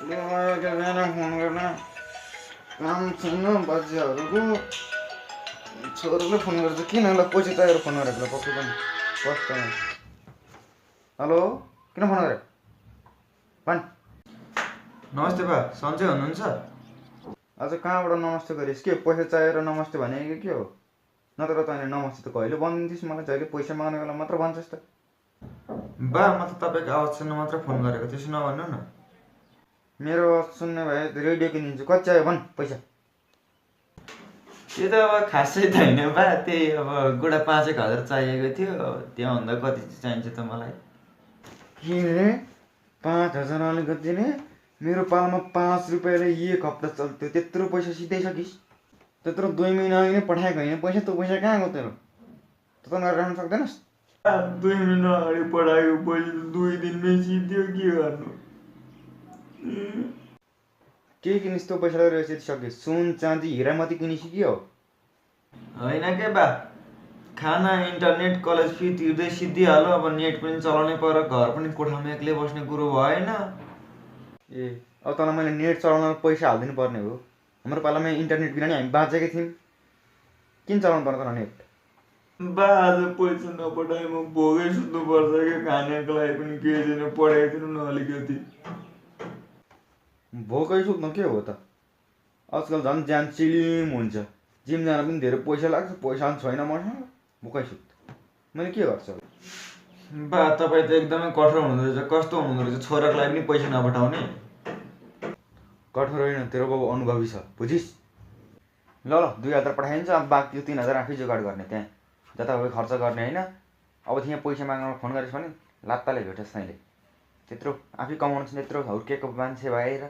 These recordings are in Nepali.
बिहान फोन गर्न काम छैन बाजेहरूको छोरोले फोन गर्छ किन ल पैसा चाहिएर फोन गरेको पक्कै पनि कस्तो हेलो किन फोन गरे भन् नमस्ते बा सन्चै हुनुहुन्छ? आज कहाँबाट नमस्ते गरिस् के पैसा चाहिएर नमस्ते भनेको के हो नत्र तैँले नमस्ते त कहिले भनिदिन्थिस् मलाई जहिले पैसा माग्ने बेला मात्र भन्छस् त बा म त तपाईँको आवाज सुन्न मात्र फोन गरेको त्यसो नभन्नु न। मेरो आवाज सुन्ने भए रेडियो किनिदिन्छु कति चाहियो भन् पैसा त्यो त अब खासै त होइन बा त्यही अब गुडा 5-1 हजार चाहिएको थियो त्योभन्दा कति चाहिन्छ त मलाई। किन रे 5,000 अलिकति नै मेरो पालामा 5 रुपियाँले 1 हप्ता चल्थ्यो त्यत्रो पैसा सिधाइसकिस् त्यत्रो 2 महिना अघि नै पठाएको होइन पैसा त्यो पैसा कहाँ गयो तेरो त गरेर राख्न सक्दैनस् 2 महिना अगाडि पठाएको पैसा 2 दिनमै सिद्धि के गर्नु। के किनिस् त्यो पैसा लगेर सिधिसकिस् सुन चाँदी हिरा मात्रै किनिस् कि हो होइन के बा खाना इन्टरनेट कलेज फी तिर्दै सिद्धिहाल्यो अब नेट पनि चलाउनै पर्यो घर पनि कोठामा एक्लै बस्ने कुरो भएन। ए अब तँलाई मैले नेट चलाउन पैसा हालिदिनु पर्ने हो हाम्रो पालामा इन्टरनेट बिना नि हामी बाँचेकै थियौँ किन चलाउनु पर्ने तँलाई नेट बा आज पैसा नपठाए म भोगै सुत्नुपर्छ क्या खानाको लागि पनि केही छैन पठाइदिनु न अलिकति। भोकै सुत्नु के हो त आजकल झन् ज्यान चिलिम हुन्छ जिम जान पनि धेरै पैसा लाग्छ पैसा पनि छैन मसँग भोकै सुत मैले के गर्छु बा तपाईँ त एकदमै कठोर हुनुहुँदो रहेछ कस्तो हुनुहुँदो रहेछ छोराको लागि पनि पैसा नपठाउने। कठोर होइन तेरो बाबु अनुभवी छ बुझिस् ल 2,000 पठाइदिन्छ अब बाँकी 3,000 आफै जोगाड गर्ने त्यहाँ जताभावी खर्च गर्ने होइन अब त्यहाँ पैसा माग्न फोन गरेस् भने लात्ताले भेटोस् तैँले त्यत्रो आफै कमाउनु छैन त्यत्रो हुर्केको मान्छे भएर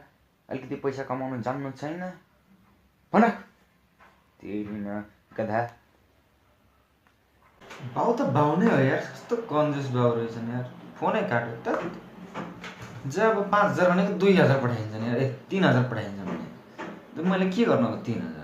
अलिकति पैसा कमाउनु जान्नु छैन भन त्यही दिन गधा बाउ त बाउ नै हो यार कस्तो कन्जुस बाउ रहेछ नि यार फोनै काट्यो त जब 5,000 भनेको 2,000 पठाइन्छ नि यार 3,000 पठाइन्छ भने मैले के गर्नु अब 3,000